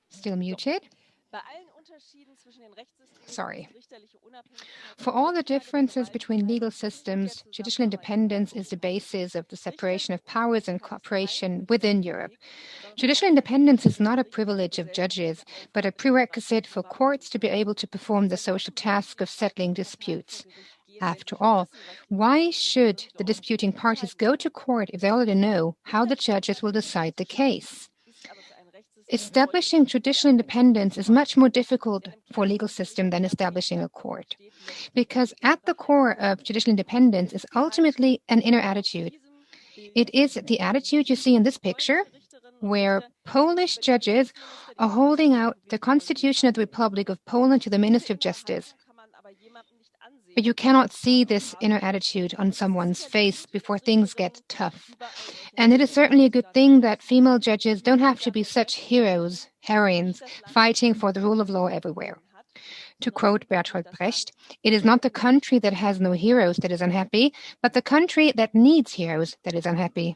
Still muted. Sorry. For all the differences between legal systems, judicial independence is the basis of the separation of powers and cooperation within Europe. Judicial independence is not a privilege of judges, but a prerequisite for courts to be able to perform the social task of settling disputes. After all, why should the disputing parties go to court if they already know how the judges will decide the case? Establishing judicial independence is much more difficult for a legal system than establishing a court, because at the core of judicial independence is ultimately an inner attitude. It is the attitude you see in this picture, where Polish judges are holding out the Constitution of the Republic of Poland to the Minister of Justice. But you cannot see this inner attitude on someone's face before things get tough. And it is certainly a good thing that female judges don't have to be such heroines, fighting for the rule of law everywhere. To quote Bertolt Brecht, it is not the country that has no heroes that is unhappy, but the country that needs heroes that is unhappy.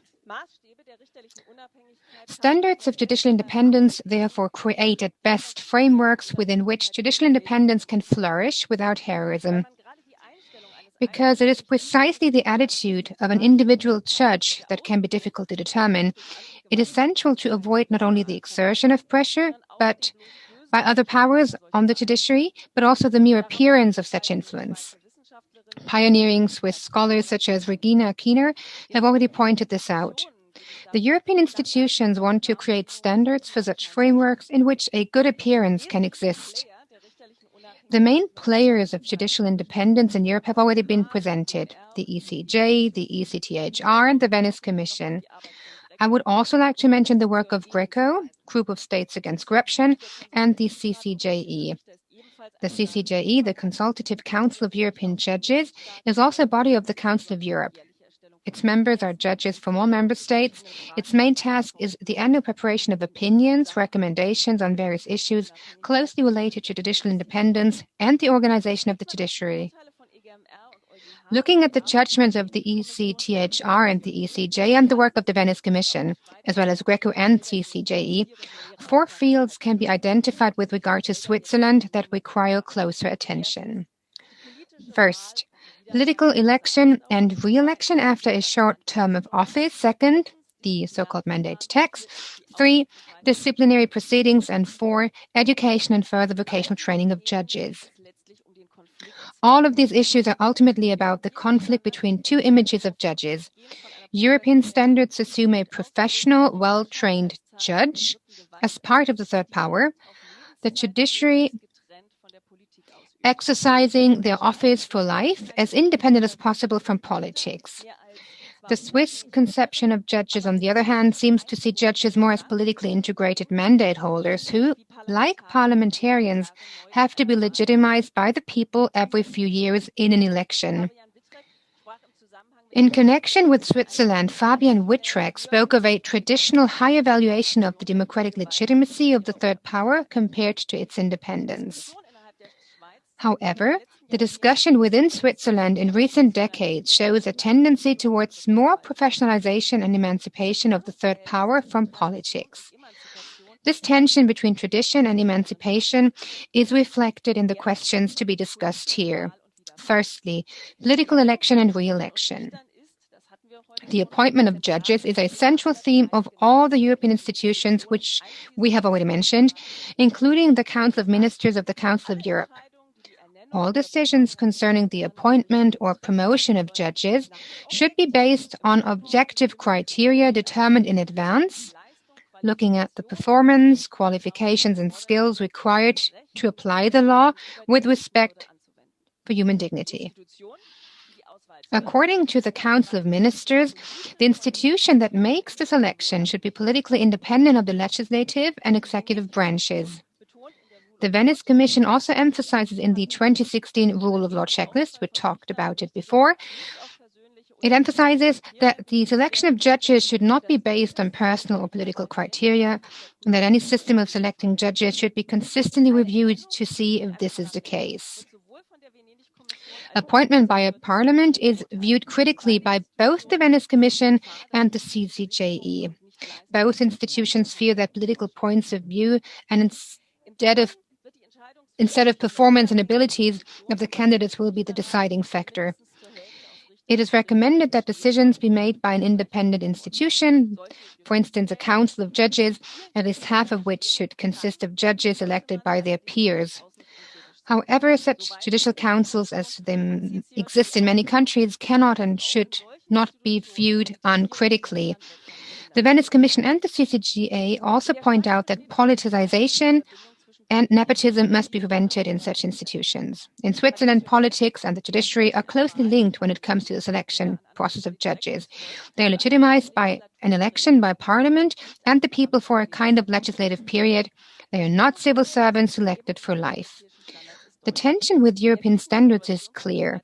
Standards of judicial independence therefore create at best frameworks within which judicial independence can flourish without heroism. Because it is precisely the attitude of an individual judge that can be difficult to determine, it is essential to avoid not only the exertion of pressure, but by other powers on the judiciary, but also the mere appearance of such influence. Pioneering Swiss scholars such as Regina Kiener have already pointed this out. The European institutions want to create standards for such frameworks in which a good appearance can exist. The main players of judicial independence in Europe have already been presented: the ECJ, the ECTHR, and the Venice Commission. I would also like to mention the work of GRECO, Group of States Against Corruption, and the CCJE. The CCJE, the Consultative Council of European Judges, is also a body of the Council of Europe. Its members are judges from all member states. Its main task is the annual preparation of opinions, recommendations on various issues closely related to judicial independence and the organization of the judiciary. Looking at the judgments of the ECTHR and the ECJ and the work of the Venice Commission, as well as GRECO and CCJE, 4 fields can be identified with regard to Switzerland that require closer attention. First, political election and re-election after a short term of office. Second, the so-called mandate tax. 3, disciplinary proceedings. And 4, education and further vocational training of judges. All of these issues are ultimately about the conflict between 2 images of judges. European standards assume a professional, well-trained judge as part of the third power, the judiciary exercising their office for life as independent as possible from politics. The Swiss conception of judges, on the other hand, seems to see judges more as politically integrated mandate holders who, like parliamentarians, have to be legitimized by the people every few years in an election. In connection with Switzerland, Fabian Wittrek spoke of a traditional high evaluation of the democratic legitimacy of the third power compared to its independence. However, the discussion within Switzerland in recent decades shows a tendency towards more professionalization and emancipation of the third power from politics. This tension between tradition and emancipation is reflected in the questions to be discussed here. Firstly, political election and re-election. The appointment of judges is a central theme of all the European institutions which we have already mentioned, including the Council of Ministers of the Council of Europe. All decisions concerning the appointment or promotion of judges should be based on objective criteria determined in advance, looking at the performance, qualifications, and skills required to apply the law with respect for human dignity. According to the Council of Ministers, the institution that makes the selection should be politically independent of the legislative and executive branches. The Venice Commission also emphasizes in the 2016 Rule of Law Checklist, we talked about it before, it emphasizes that the selection of judges should not be based on personal or political criteria, and that any system of selecting judges should be consistently reviewed to see if this is the case. Appointment by a parliament is viewed critically by both the Venice Commission and the CCJE. Both institutions fear that political points of view and instead of performance and abilities of the candidates will be the deciding factor. It is recommended that decisions be made by an independent institution, for instance, a council of judges, at least half of which should consist of judges elected by their peers. However, such judicial councils as they exist in many countries cannot and should not be viewed uncritically. The Venice Commission and the CCGA also point out that politicization and nepotism must be prevented in such institutions. In Switzerland, politics and the judiciary are closely linked when it comes to the selection process of judges. They are legitimized by an election by parliament and the people for a kind of legislative period. They are not civil servants elected for life. The tension with European standards is clear.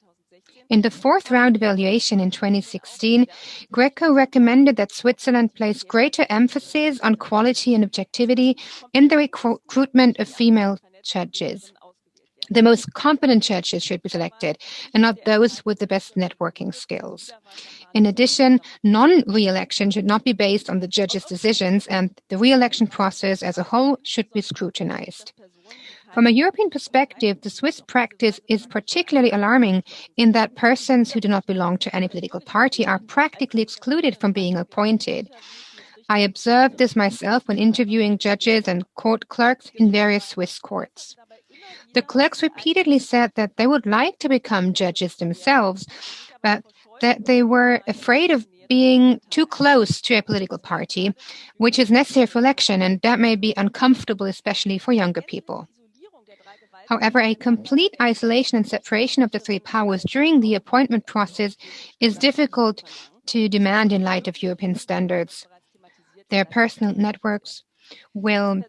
In the fourth round evaluation in 2016, Greco recommended that Switzerland place greater emphasis on quality and objectivity in the recruitment of female judges. The most competent judges should be selected, and not those with the best networking skills. In addition, non-re-election should not be based on the judges' decisions, and the re-election process as a whole should be scrutinized. From a European perspective, the Swiss practice is particularly alarming in that persons who do not belong to any political party are practically excluded from being appointed. I observed this myself when interviewing judges and court clerks in various Swiss courts. The clerks repeatedly said that they would like to become judges themselves, but that they were afraid of being too close to a political party, which is necessary for election, and that may be uncomfortable, especially for younger people. However, a complete isolation and separation of the three powers during the appointment process is difficult to demand in light of European standards. Their personal networks will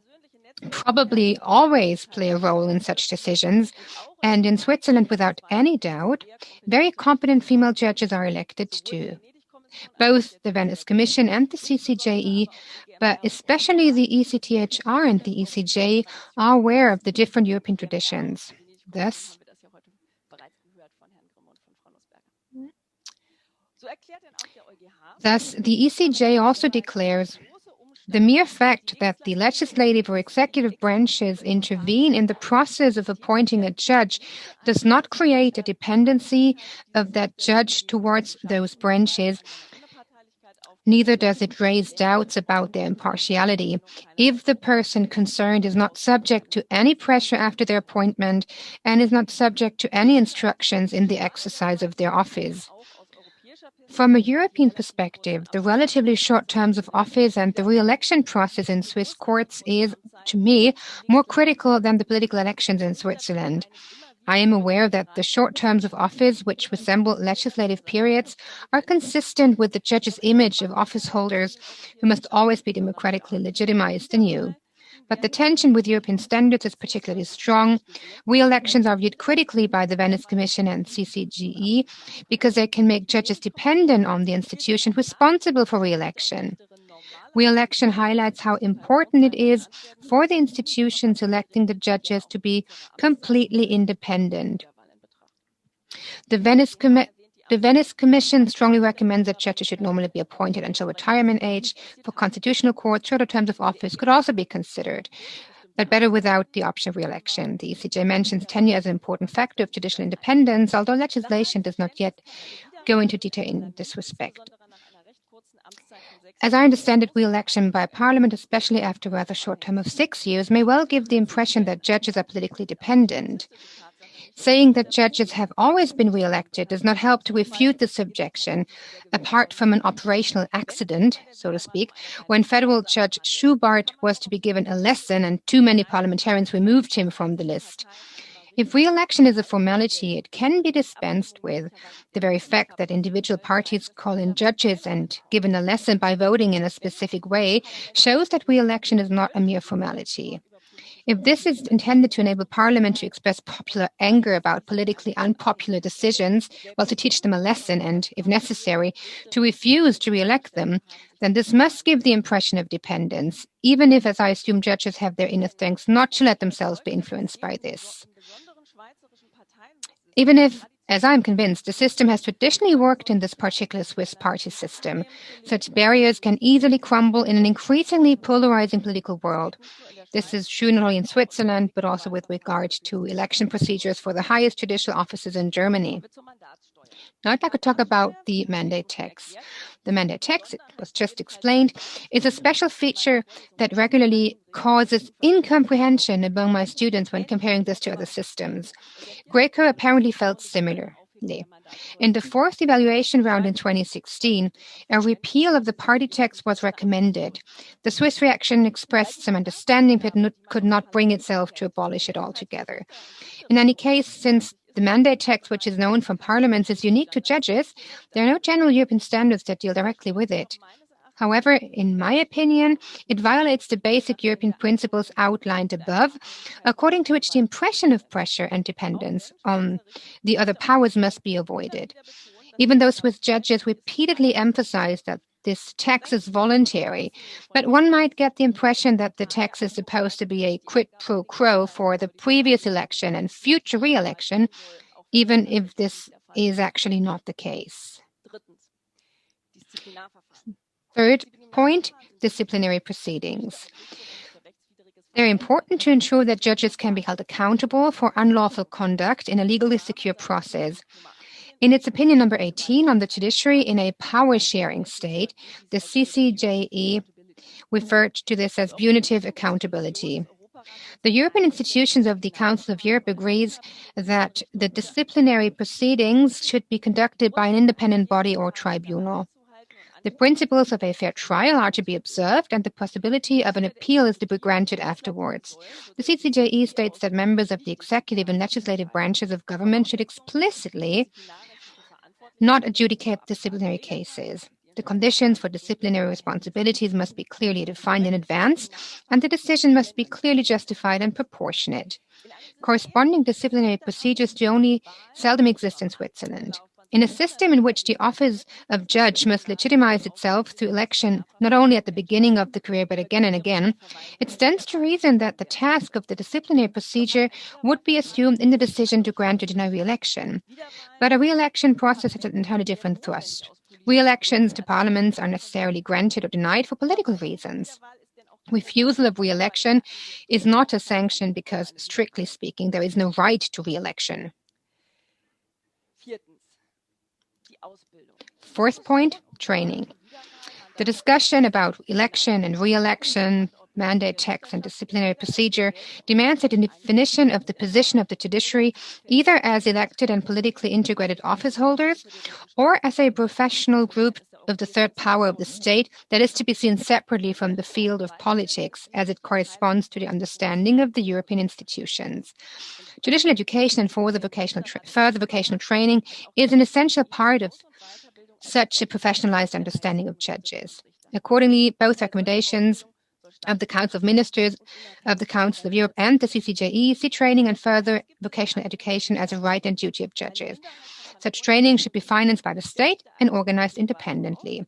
probably always play a role in such decisions, and in Switzerland, without any doubt, very competent female judges are elected too. Both the Venice Commission and the CCJE, but especially the ECTHR and the ECJ, are aware of the different European traditions. Thus, the ECJ also declares the mere fact that the legislative or executive branches intervene in the process of appointing a judge does not create a dependency of that judge towards those branches. Neither does it raise doubts about their impartiality if the person concerned is not subject to any pressure after their appointment and is not subject to any instructions in the exercise of their office. From a European perspective, the relatively short terms of office and the re-election process in Swiss courts is, to me, more critical than the political elections in Switzerland. I am aware that the short terms of office, which resemble legislative periods, are consistent with the judge's image of office holders who must always be democratically legitimized anew. But the tension with European standards is particularly strong. Re-elections are viewed critically by the Venice Commission and CCGE because they can make judges dependent on the institution responsible for re-election. Re-election highlights how important it is for the institutions electing the judges to be completely independent. The Venice Commission strongly recommends that judges should normally be appointed until retirement age. For constitutional courts, shorter terms of office could also be considered, but better without the option of re-election. The ECJ mentions tenure as an important factor of judicial independence, although legislation does not yet go into detail in this respect. As I understand it, re-election by Parliament, especially after a rather short term of 6 years, may well give the impression that judges are politically dependent. Saying that judges have always been re-elected does not help to refute this objection, apart from an operational accident, so to speak, when Federal Judge Schubart was to be given a lesson and too many parliamentarians removed him from the list. If re-election is a formality, it can be dispensed with. The very fact that individual parties call in judges and given a lesson by voting in a specific way shows that re-election is not a mere formality. If this is intended to enable Parliament to express popular anger about politically unpopular decisions, well, to teach them a lesson and, if necessary, to refuse to re-elect them, then this must give the impression of dependence, even if, as I assume, judges have their inner strength not to let themselves be influenced by this. Even if As I'm convinced, the system has traditionally worked in this particular Swiss party system. Such barriers can easily crumble in an increasingly polarizing political world. This is true not only in Switzerland, but also with regard to election procedures for the highest judicial offices in Germany. Now I'd like to talk about the mandate text. The mandate text, it was just explained, is a special feature that regularly causes incomprehension among my students when comparing this to other systems. Greco apparently felt similarly. In the fourth evaluation round in 2016, a repeal of the party text was recommended. The Swiss reaction expressed some understanding but could not bring itself to abolish it altogether. In any case, since the mandate text, which is known from parliaments, is unique to judges, there are no general European standards that deal directly with it. However, in my opinion, it violates the basic European principles outlined above, according to which the impression of pressure and dependence on the other powers must be avoided. Even though Swiss judges repeatedly emphasize that this tax is voluntary, but one might get the impression that the tax is supposed to be a quid pro quo for the previous election and future re-election, even if this is actually not the case. Third point, disciplinary proceedings. They're important to ensure that judges can be held accountable for unlawful conduct in a legally secure process. In its opinion number 18 on the judiciary in a power-sharing state, the CCJE referred to this as punitive accountability. The European institutions of the Council of Europe agrees that the disciplinary proceedings should be conducted by an independent body or tribunal. The principles of a fair trial are to be observed, and the possibility of an appeal is to be granted afterwards. The CCJE states that members of the executive and legislative branches of government should explicitly not adjudicate disciplinary cases. The conditions for disciplinary responsibilities must be clearly defined in advance, and the decision must be clearly justified and proportionate. Corresponding disciplinary procedures do only seldom exist in Switzerland. In a system in which the office of judge must legitimize itself through election not only at the beginning of the career but again and again, it stands to reason that the task of the disciplinary procedure would be assumed in the decision to grant or deny re-election. But a re-election process has an entirely different thrust. Re-elections to parliaments are necessarily granted or denied for political reasons. Refusal of re-election is not a sanction because, strictly speaking, there is no right to re-election. Fourth point, training. The discussion about election and re-election, mandate text, and disciplinary procedure demands a definition of the position of the judiciary either as elected and politically integrated office holders or as a professional group of the third power of the state that is to be seen separately from the field of politics as it corresponds to the understanding of the European institutions. Judicial education and further vocational training is an essential part of such a professionalized understanding of judges. Accordingly, both recommendations of the Council of Ministers of the Council of Europe and the CCJE see training and further vocational education as a right and duty of judges. Such training should be financed by the state and organized independently.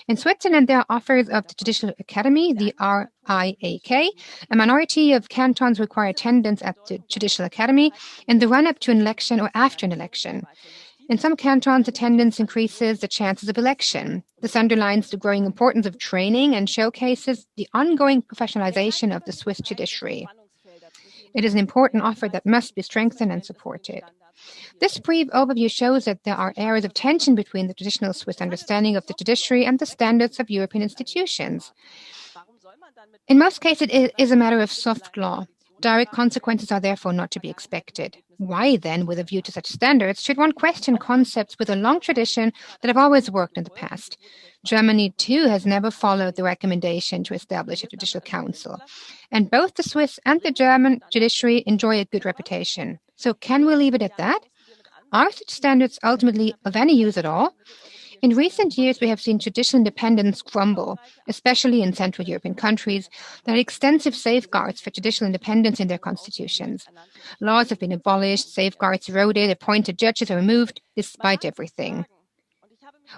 In Switzerland, there are offers of the Judicial Academy, the RIAK. A minority of cantons require attendance at the Judicial Academy in the run-up to an election or after an election. In some cantons, attendance increases the chances of election. This underlines the growing importance of training and showcases the ongoing professionalization of the Swiss judiciary. It is an important offer that must be strengthened and supported. This brief overview shows that there are areas of tension between the traditional Swiss understanding of the judiciary and the standards of European institutions. In most cases, it is a matter of soft law. Direct consequences are therefore not to be expected. Why then, with a view to such standards, should one question concepts with a long tradition that have always worked in the past? Germany, too, has never followed the recommendation to establish a judicial council. And both the Swiss and the German judiciary enjoy a good reputation. So can we leave it at that? Are such standards ultimately of any use at all? In recent years, we have seen judicial independence crumble, especially in Central European countries that had extensive safeguards for judicial independence in their constitutions. Laws have been abolished, safeguards eroded, appointed judges are removed, despite everything.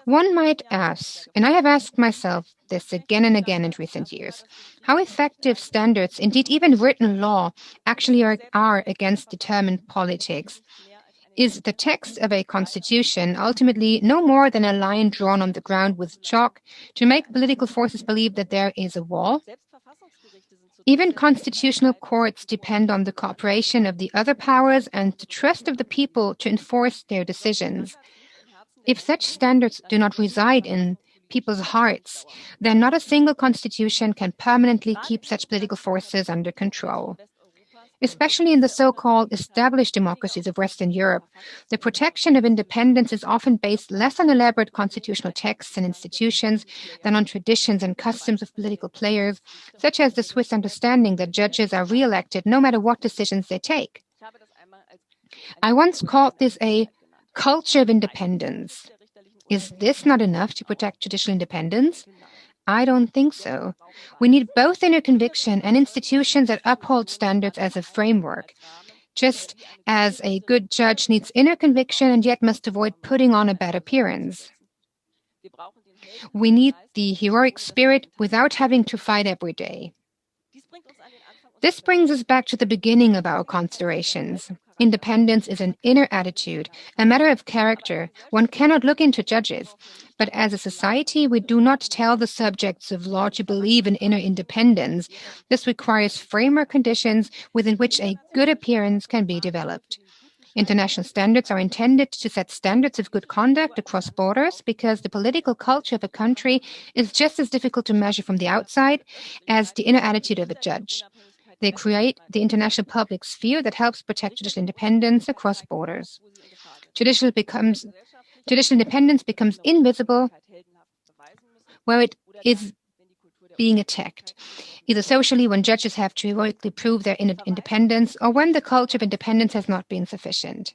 One might ask, and I have asked myself this again and again in recent years, how effective standards, indeed even written law, actually are against determined politics. Is the text of a constitution ultimately no more than a line drawn on the ground with chalk to make political forces believe that there is a wall? Even constitutional courts depend on the cooperation of the other powers and the trust of the people to enforce their decisions. If such standards do not reside in people's hearts, then not a single constitution can permanently keep such political forces under control. Especially in the so-called established democracies of Western Europe, the protection of independence is often based less on elaborate constitutional texts and institutions than on traditions and customs of political players, such as the Swiss understanding that judges are re-elected no matter what decisions they take. I once called this a culture of independence. Is this not enough to protect judicial independence? I don't think so. We need both inner conviction and institutions that uphold standards as a framework, just as a good judge needs inner conviction and yet must avoid putting on a bad appearance. We need the heroic spirit without having to fight every day. This brings us back to the beginning of our considerations. Independence is an inner attitude, a matter of character. One cannot look into judges. But as a society, we do not tell the subjects of law to believe in inner independence. This requires framework conditions within which a good appearance can be developed. International standards are intended to set standards of good conduct across borders because the political culture of a country is just as difficult to measure from the outside as the inner attitude of a judge. They create the international public sphere that helps protect judicial independence across borders. Judicial independence becomes invisible where it is being attacked, either socially when judges have to heroically prove their independence or when the culture of independence has not been sufficient.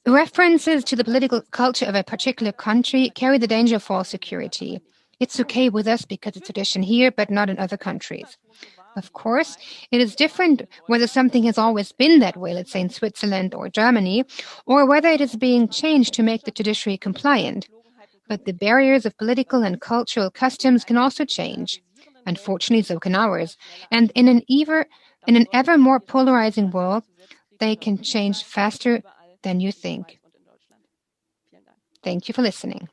References to the political culture of a particular country carry the danger of false security. It's okay with us because it's tradition here, but not in other countries. Of course, it is different whether something has always been that way, let's say in Switzerland or Germany, or whether it is being changed to make the judiciary compliant. But the barriers of political and cultural customs can also change. Unfortunately, so can ours. And in an ever more polarizing world, they can change faster than you think. Thank you for listening.